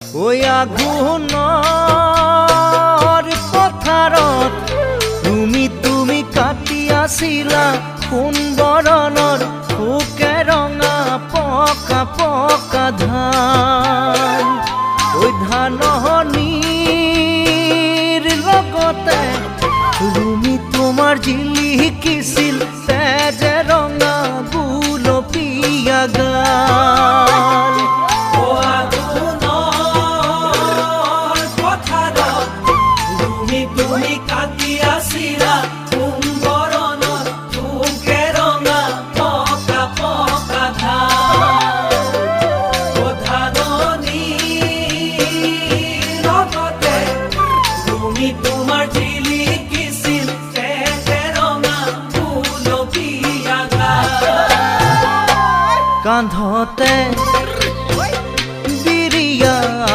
ওই আঘোণৰ পথাৰত তুমি কাটি আছিলা সোণ বৰণৰ পোকে ৰঙা পকা পকা ধান। ওই ধাননিৰ লগতে তুমি তোমাৰ জিলিকিছিল তেজে ৰঙা গুলপীয়া গাল। তুমি কাটি আছিলা সোণ বৰণৰ পোকে ৰঙা পকা পকা ধান। ধাননিৰ লগতে তুমি তোমাৰ জিলিকিছিল তেজে ৰঙা গুলপীয়া গাল। কান্ধতে